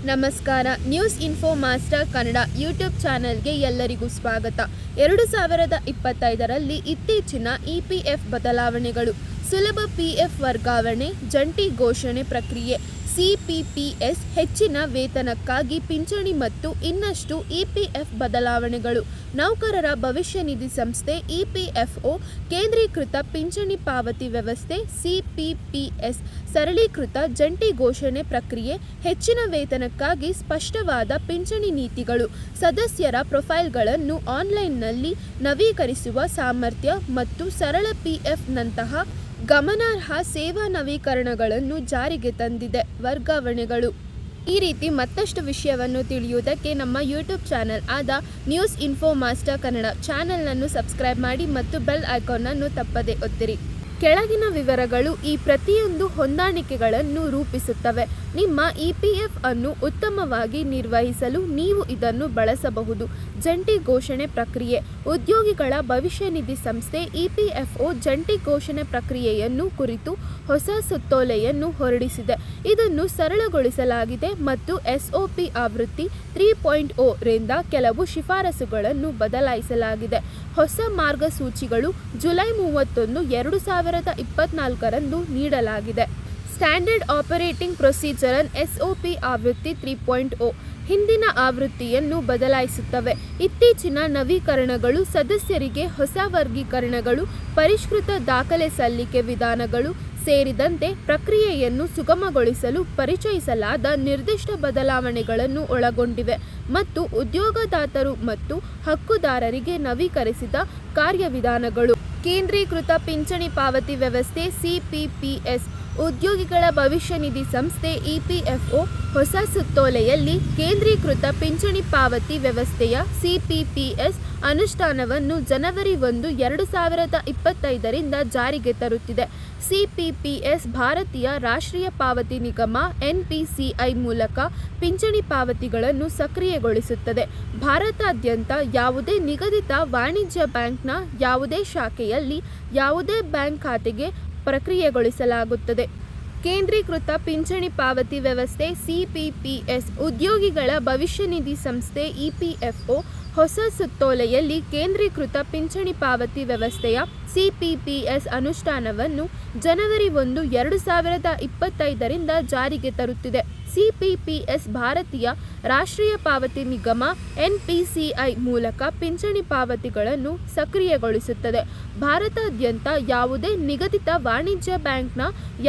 ನಮಸ್ಕಾರ. News info master Kannada YouTube ಚಾನೆಲ್ಗೆ ಎಲ್ಲರಿಗೂ ಸ್ವಾಗತ. 2025ರಲ್ಲಿ ಇತ್ತೀಚಿನ ಇಪಿಎಫ್ ಬದಲಾವಣೆಗಳು, ಸುಲಭ ಪಿಎಫ್ ವರ್ಗಾವಣೆ, ಜಂಟಿ ಘೋಷಣೆ ಪ್ರಕ್ರಿಯೆ, ಸಿಪಿಪಿಎಸ್, ಹೆಚ್ಚಿನ ವೇತನಕ್ಕಾಗಿ ಪಿಂಚಣಿ ಮತ್ತು ಇನ್ನಷ್ಟು ಇಪಿಎಫ್ ಬದಲಾವಣೆಗಳು, ನೌಕರರ ಭವಿಷ್ಯ ನಿಧಿ ಸಂಸ್ಥೆ ಇಪಿಎಫ್ಒ, ಕೇಂದ್ರೀಕೃತ ಪಿಂಚಣಿ ಪಾವತಿ ವ್ಯವಸ್ಥೆ ಸಿಪಿಪಿಎಸ್, ಸರಳೀಕೃತ ಜಂಟಿ ಘೋಷಣೆ ಪ್ರಕ್ರಿಯೆ, ಹೆಚ್ಚಿನ ವೇತನಕ್ಕಾಗಿ ಸ್ಪಷ್ಟವಾದ ಪಿಂಚಣಿ ನೀತಿಗಳು, ಸದಸ್ಯರ ಪ್ರೊಫೈಲ್ಗಳನ್ನು ಆನ್ಲೈನ್ನಲ್ಲಿ ನವೀಕರಿಸುವ ಸಾಮರ್ಥ್ಯ ಮತ್ತು ಸರಳ ಪಿಎಫ್ನಂತಹ ಗಮನಾರ್ಹ ಸೇವಾ ನವೀಕರಣಗಳನ್ನು ಜಾರಿಗೆ ತಂದಿದೆ. ವರ್ಗಾವಣೆಗಳು. ಈ ರೀತಿ ಮತ್ತಷ್ಟು ವಿಷಯವನ್ನು ತಿಳಿಯುವುದಕ್ಕೆ ನಮ್ಮ ಯೂಟ್ಯೂಬ್ ಚಾನೆಲ್ ಆದ ನ್ಯೂಸ್ ಇನ್ಫೋ ಮಾಸ್ಟರ್ ಕನ್ನಡ ಚಾನೆಲ್ನನ್ನು ಸಬ್ಸ್ಕ್ರೈಬ್ ಮಾಡಿ ಮತ್ತು ಬೆಲ್ ಐಕಾನ್ನನ್ನು ತಪ್ಪದೇ ಒತ್ತಿರಿ. ಕೆಳಗಿನ ವಿವರಗಳು ಈ ಪ್ರತಿಯೊಂದು ಹೊಂದಾಣಿಕೆಗಳನ್ನು ರೂಪಿಸುತ್ತವೆ. ನಿಮ್ಮ ಇಪಿಎಫ್ ಅನ್ನು ಉತ್ತಮವಾಗಿ ನಿರ್ವಹಿಸಲು ನೀವು ಇದನ್ನು ಬಳಸಬಹುದು. ಜಂಟಿ ಘೋಷಣೆ ಪ್ರಕ್ರಿಯೆ. ಉದ್ಯೋಗಿಗಳ ಭವಿಷ್ಯ ನಿಧಿ ಸಂಸ್ಥೆ ಇಪಿಎಫ್ಒ ಜಂಟಿ ಘೋಷಣೆ ಪ್ರಕ್ರಿಯೆಯನ್ನು ಕುರಿತು ಹೊಸ ಸುತ್ತೋಲೆಯನ್ನು ಹೊರಡಿಸಿದೆ. ಇದನ್ನು ಸರಳಗೊಳಿಸಲಾಗಿದೆ ಮತ್ತು ಎಸ್ಒಪಿ ಆವೃತ್ತಿ 3.0 ರಿಂದ ಕೆಲವು ಶಿಫಾರಸುಗಳನ್ನು ಬದಲಾಯಿಸಲಾಗಿದೆ. ಹೊಸ ಮಾರ್ಗಸೂಚಿಗಳು ಜುಲೈ 31, 2024ರಂದು ನೀಡಲಾಗಿದೆ. ಸ್ಟ್ಯಾಂಡರ್ಡ್ ಆಪರೇಟಿಂಗ್ ಪ್ರೊಸೀಜರ್ ಎಸ್ಒಪಿ ಆವೃತ್ತಿ 3.0 ಹಿಂದಿನ ಆವೃತ್ತಿಯನ್ನು ಬದಲಾಯಿಸುತ್ತವೆ. ಇತ್ತೀಚಿನ ನವೀಕರಣಗಳು ಸದಸ್ಯರಿಗೆ ಹೊಸ ವರ್ಗೀಕರಣಗಳು, ಪರಿಷ್ಕೃತ ದಾಖಲೆ ಸಲ್ಲಿಕೆ ವಿಧಾನಗಳು ಸೇರಿದಂತೆ ಪ್ರಕ್ರಿಯೆಯನ್ನು ಸುಗಮಗೊಳಿಸಲು ಪರಿಚಯಿಸಲಾದ ನಿರ್ದಿಷ್ಟ ಬದಲಾವಣೆಗಳನ್ನು ಒಳಗೊಂಡಿವೆ ಮತ್ತು ಉದ್ಯೋಗದಾತರು ಮತ್ತು ಹಕ್ಕುದಾರರಿಗೆ ನವೀಕರಿಸಿದ ಕಾರ್ಯವಿಧಾನಗಳು. ಕೇಂದ್ರೀಕೃತ ಪಿಂಚಣಿ ಪಾವತಿ ವ್ಯವಸ್ಥೆ ಸಿಪಿಪಿಎಸ್, ಉದ್ಯೋಗಿಗಳ ಭವಿಷ್ಯ ನಿಧಿ ಸಂಸ್ಥೆ ಇಪಿಎಫ್ಒ ಹೊಸ ಸುತ್ತೋಲೆಯಲ್ಲಿ ಕೇಂದ್ರೀಕೃತ ಪಿಂಚಣಿ ಪಾವತಿ ವ್ಯವಸ್ಥೆಯ ಸಿಪಿಪಿಎಸ್ ಅನುಷ್ಠಾನವನ್ನು ಜನವರಿ 1, 2025ರಿಂದ ಜಾರಿಗೆ ತರುತ್ತಿದೆ. ಸಿಪಿಪಿಎಸ್ ಭಾರತೀಯ ರಾಷ್ಟ್ರೀಯ ಪಾವತಿ ನಿಗಮ ಎನ್ಪಿಸಿಐ ಮೂಲಕ ಪಿಂಚಣಿ ಪಾವತಿಗಳನ್ನು ಸಕ್ರಿಯಗೊಳಿಸುತ್ತದೆ. ಭಾರತಾದ್ಯಂತ ಯಾವುದೇ ನಿಗದಿತ ವಾಣಿಜ್ಯ ಬ್ಯಾಂಕ್ನ ಯಾವುದೇ ಶಾಖೆಯಲ್ಲಿ ಯಾವುದೇ ಬ್ಯಾಂಕ್ ಖಾತೆಗೆ ಪ್ರಕ್ರಿಯೆಗೊಳಿಸಲಾಗುತ್ತದೆ. ಕೇಂದ್ರೀಕೃತ ಪಿಂಚಣಿ ಪಾವತಿ ವ್ಯವಸ್ಥೆ ಸಿಪಿಪಿಎಸ್, ಉದ್ಯೋಗಿಗಳ ಭವಿಷ್ಯ ನಿಧಿ ಸಂಸ್ಥೆ ಇಪಿಎಫ್ಒ ಹೊಸ ಸುತ್ತೋಲೆಯಲ್ಲಿ ಕೇಂದ್ರೀಕೃತ ಪಿಂಚಣಿ ಪಾವತಿ ವ್ಯವಸ್ಥೆಯ ಸಿಪಿಪಿಎಸ್ ಅನುಷ್ಠಾನವನ್ನು ಜನವರಿ 1, 2025ರಿಂದ ಜಾರಿಗೆ ತರುತ್ತಿದೆ. ಸಿಪಿಪಿಎಸ್ ಭಾರತೀಯ ರಾಷ್ಟ್ರೀಯ ಪಾವತಿ ನಿಗಮ ಎನ್ಪಿಸಿಐ ಮೂಲಕ ಪಿಂಚಣಿ ಪಾವತಿಗಳನ್ನು ಸಕ್ರಿಯಗೊಳಿಸುತ್ತದೆ. ಭಾರತಾದ್ಯಂತ ಯಾವುದೇ ನಿಗದಿತ ವಾಣಿಜ್ಯ ಬ್ಯಾಂಕ್ನ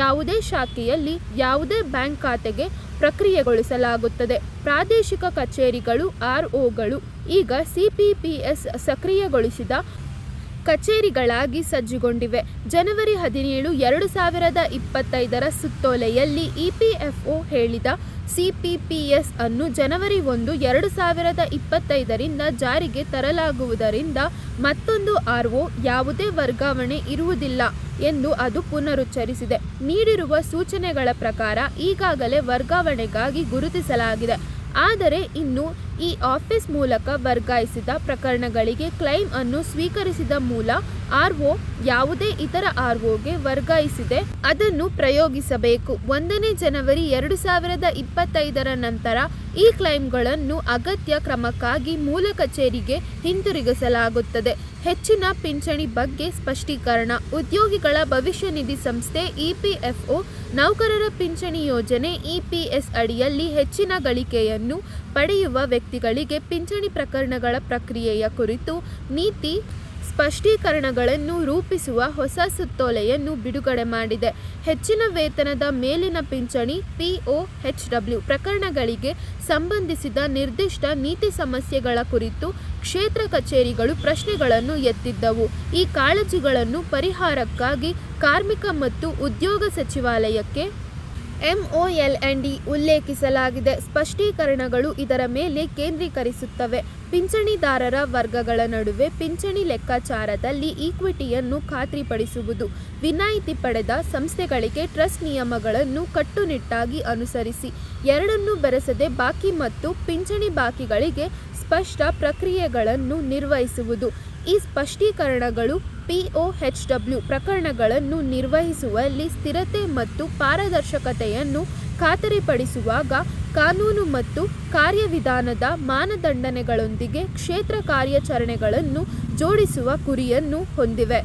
ಯಾವುದೇ ಶಾಖೆಯಲ್ಲಿ ಯಾವುದೇ ಬ್ಯಾಂಕ್ ಖಾತೆಗೆ ಪ್ರಕ್ರಿಯೆಗೊಳಿಸಲಾಗುತ್ತದೆ. ಪ್ರಾದೇಶಿಕ ಕಚೇರಿಗಳು ಆರ್ಒಗಳು ಈಗ ಸಿಪಿಪಿಎಸ್ ಸಕ್ರಿಯಗೊಳಿಸಿದ ಕಚೇರಿಗಳಾಗಿ ಸಜ್ಜುಗೊಂಡಿವೆ. ಜನವರಿ 17, 2025ರ ಸುತ್ತೋಲೆಯಲ್ಲಿ ಇಪಿಎಫ್ಒ ಹೇಳಿದ ಸಿಪಿಪಿಎಸ್ ಅನ್ನು ಜನವರಿ 1, 2025ರಿಂದ ಜಾರಿಗೆ ತರಲಾಗುವುದರಿಂದ ಮತ್ತೊಂದು ಆರ್ಒ ಯಾವುದೇ ವರ್ಗಾವಣೆ ಇರುವುದಿಲ್ಲ ಎಂದು ಅದು ಪುನರುಚ್ಚರಿಸಿದೆ. ನೀಡಿರುವ ಸೂಚನೆಗಳ ಪ್ರಕಾರ ಈಗಾಗಲೇ ವರ್ಗಾವಣೆಗಾಗಿ ಗುರುತಿಸಲಾಗಿದೆ. ಆದರೆ ಇನ್ನು ಈ ಆಫೀಸ್ ಮೂಲಕ ವರ್ಗಾಯಿಸಿದ ಪ್ರಕರಣಗಳಿಗೆ ಕ್ಲೈಮ್ ಅನ್ನು ಸ್ವೀಕರಿಸಿದ ಮೂಲ ಆರ್ಒ ಯಾವುದೇ ಇತರ ಆರ್ಒಗೆ ವರ್ಗಾಯಿಸಿದೆ ಅದನ್ನು ಪ್ರಯೋಗಿಸಬೇಕು. 1ನೇ ಜನವರಿ 2025ರ ನಂತರ ಈ ಕ್ಲೈಮ್ಗಳನ್ನು ಅಗತ್ಯ ಕ್ರಮಕ್ಕಾಗಿ ಮೂಲ ಕಚೇರಿಗೆ ಹಿಂತಿರುಗಿಸಲಾಗುತ್ತದೆ. ಹೆಚ್ಚಿನ ಪಿಂಚಣಿ ಬಗ್ಗೆ ಸ್ಪಷ್ಟೀಕರಣ. ಉದ್ಯೋಗಿಗಳ ಭವಿಷ್ಯ ನಿಧಿ ಸಂಸ್ಥೆ ಇಪಿಎಫ್ಒ ನೌಕರರ ಪಿಂಚಣಿ ಯೋಜನೆ ಇಪಿಎಸ್ ಅಡಿಯಲ್ಲಿ ಹೆಚ್ಚಿನ ಗಳಿಕೆಯನ್ನು ಪಡೆಯುವ ವ್ಯಕ್ತಿಗಳಿಗೆ ಪಿಂಚಣಿ ಪ್ರಕರಣಗಳ ಪ್ರಕ್ರಿಯೆಯ ಕುರಿತು ನೀತಿ ಸ್ಪಷ್ಟೀಕರಣಗಳನ್ನು ರೂಪಿಸುವ ಹೊಸ ಸುತ್ತೋಲೆಯನ್ನು ಬಿಡುಗಡೆ ಮಾಡಿದೆ. ಹೆಚ್ಚಿನ ವೇತನದ ಮೇಲಿನ ಪಿಂಚಣಿ ಪಿಒಎಚ್ಡಬ್ಲ್ಯೂ ಪ್ರಕರಣಗಳಿಗೆ ಸಂಬಂಧಿಸಿದ ನಿರ್ದಿಷ್ಟ ನೀತಿ ಸಮಸ್ಯೆಗಳ ಕುರಿತು ಕ್ಷೇತ್ರ ಕಚೇರಿಗಳು ಪ್ರಶ್ನೆಗಳನ್ನು ಎತ್ತಿದ್ದವು. ಈ ಕಾಳಜಿಗಳನ್ನು ಪರಿಹಾರಕ್ಕಾಗಿ ಕಾರ್ಮಿಕ ಮತ್ತು ಉದ್ಯೋಗ ಸಚಿವಾಲಯಕ್ಕೆ MOLND ಉಲ್ಲೇಖಿಸಲಾಗಿದೆ. ಸ್ಪಷ್ಟೀಕರಣಗಳು ಇದರ ಮೇಲೆ ಕೇಂದ್ರೀಕರಿಸುತ್ತವೆ. ಪಿಂಚಣಿದಾರರ ವರ್ಗಗಳ ನಡುವೆ ಪಿಂಚಣಿ ಲೆಕ್ಕಾಚಾರದಲ್ಲಿ ಈಕ್ವಿಟಿಯನ್ನು ಖಾತ್ರಿಪಡಿಸುವುದು, ವಿನಾಯಿತಿ ಪಡೆದ ಸಂಸ್ಥೆಗಳಿಗೆ ಟ್ರಸ್ಟ್ ನಿಯಮಗಳನ್ನು ಕಟ್ಟುನಿಟ್ಟಾಗಿ ಅನುಸರಿಸಿ, ಎರಡನ್ನೂ ಬೆರೆಸದೆ ಬಾಕಿ ಮತ್ತು ಪಿಂಚಣಿ ಬಾಕಿಗಳಿಗೆ ಸ್ಪಷ್ಟ ಪ್ರಕ್ರಿಯೆಗಳನ್ನು ನಿರ್ವಹಿಸುವುದು. ಈ ಸ್ಪಷ್ಟೀಕರಣಗಳು POHW ಪ್ರಕರಣಗಳನ್ನು ನಿರ್ವಹಿಸುವಲ್ಲಿ ಸ್ಥಿರತೆ ಮತ್ತು ಪಾರದರ್ಶಕತೆಯನ್ನು ಖಾತರಿಪಡಿಸುವಾಗ ಕಾನೂನು ಮತ್ತು ಕಾರ್ಯವಿಧಾನದ ಮಾನದಂಡನೆಗಳೊಂದಿಗೆ ಕ್ಷೇತ್ರ ಕಾರ್ಯಾಚರಣೆಗಳನ್ನು ಜೋಡಿಸುವ ಗುರಿಯನ್ನು ಹೊಂದಿವೆ.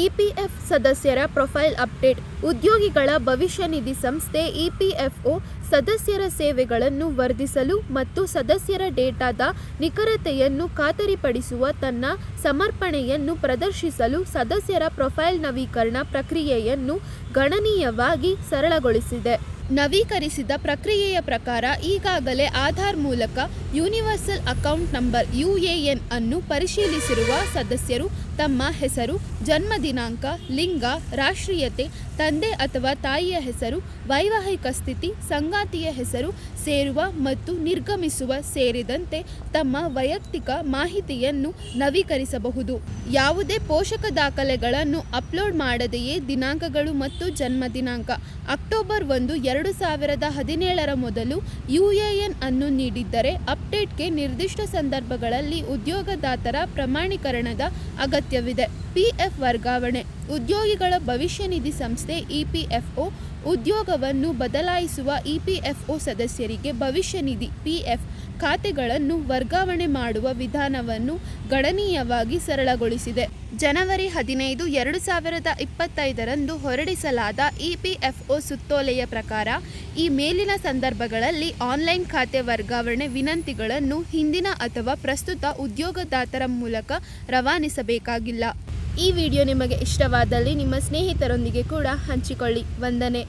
EPF ಸದಸ್ಯರ ಪ್ರೊಫೈಲ್ ಅಪ್ಡೇಟ್. ಉದ್ಯೋಗಿಗಳ ಭವಿಷ್ಯ ನಿಧಿ ಸಂಸ್ಥೆ EPFO ಸದಸ್ಯರ ಸೇವೆಗಳನ್ನು ವರ್ಧಿಸಲು ಮತ್ತು ಸದಸ್ಯರ ಡೇಟಾದ ನಿಖರತೆಯನ್ನು ಖಾತರಿಪಡಿಸುವ ತನ್ನ ಸಮರ್ಪಣೆಯನ್ನು ಪ್ರದರ್ಶಿಸಲು ಸದಸ್ಯರ ಪ್ರೊಫೈಲ್ ನವೀಕರಣ ಪ್ರಕ್ರಿಯೆಯನ್ನು ಗಣನೀಯವಾಗಿ ಸರಳಗೊಳಿಸಿದೆ. ನವೀಕರಿಸಿದ ಪ್ರಕ್ರಿಯೆಯ ಪ್ರಕಾರ ಈಗಾಗಲೇ ಆಧಾರ್ ಮೂಲಕ ಯೂನಿವರ್ಸಲ್ ಅಕೌಂಟ್ ನಂಬರ್ UAN ಅನ್ನು ಪರಿಶೀಲಿಸಿರುವ ಸದಸ್ಯರು ತಮ್ಮ ಹೆಸರು, ಜನ್ಮ ದಿನಾಂಕ, ಲಿಂಗ, ರಾಷ್ಟ್ರೀಯತೆ, ತಂದೆ ಅಥವಾ ತಾಯಿಯ ಹೆಸರು, ವೈವಾಹಿಕ ಸ್ಥಿತಿ, ಸಂಗಾತಿಯ ಹೆಸರು, ಸೇರುವ ಮತ್ತು ನಿರ್ಗಮಿಸುವ ಸೇರಿದಂತೆ ತಮ್ಮ ವೈಯಕ್ತಿಕ ಮಾಹಿತಿಯನ್ನು ನವೀಕರಿಸಬಹುದು. ಯಾವುದೇ ಪೋಷಕ ದಾಖಲೆಗಳನ್ನು ಅಪ್ಲೋಡ್ ಮಾಡದೆಯೇ ದಿನಾಂಕಗಳು ಮತ್ತು ಜನ್ಮ ದಿನಾಂಕ ಅಕ್ಟೋಬರ್ 1, 2017 ಮೊದಲು UAN ಅನ್ನು ನೀಡಿದ್ದರೆ ಅಪ್ಡೇಟ್ಗೆ ನಿರ್ದಿಷ್ಟ ಸಂದರ್ಭಗಳಲ್ಲಿ ಉದ್ಯೋಗದಾತರ ಪ್ರಮಾಣೀಕರಣದ ಅಗತ್ಯವಿದೆ. PF ವರ್ಗಾವಣೆ. ಉದ್ಯೋಗಿಗಳ ಭವಿಷ್ಯ ನಿಧಿ ಸಂಸ್ಥೆ EPFO ಉದ್ಯೋಗವನ್ನು ಬದಲಾಯಿಸುವ EPFO ಸದಸ್ಯರಿಗೆ ಭವಿಷ್ಯ ನಿಧಿ PF ಖಾತೆಗಳನ್ನು ವರ್ಗಾವಣೆ ಮಾಡುವ ವಿಧಾನವನ್ನು ಗಣನೀಯವಾಗಿ ಸರಳಗೊಳಿಸಿದೆ. ಜನವರಿ 15, 2025 ಹೊರಡಿಸಲಾದ EPFO ಸುತ್ತೋಲೆಯ ಪ್ರಕಾರ ಈ ಮೇಲಿನ ಸಂದರ್ಭಗಳಲ್ಲಿ ಆನ್ಲೈನ್ ಖಾತೆ ವರ್ಗಾವಣೆ ವಿನಂತಿಗಳನ್ನು ಹಿಂದಿನ ಅಥವಾ ಪ್ರಸ್ತುತ ಉದ್ಯೋಗದಾತರ ಮೂಲಕ ರವಾನಿಸಬೇಕಾಗಿಲ್ಲ. ಈ ವಿಡಿಯೋ ನಿಮಗೆ ಇಷ್ಟವಾದಲ್ಲಿ ನಿಮ್ಮ ಸ್ನೇಹಿತರೊಂದಿಗೆ ಕೂಡ ಹಂಚಿಕೊಳ್ಳಿ. ವಂದನೆ.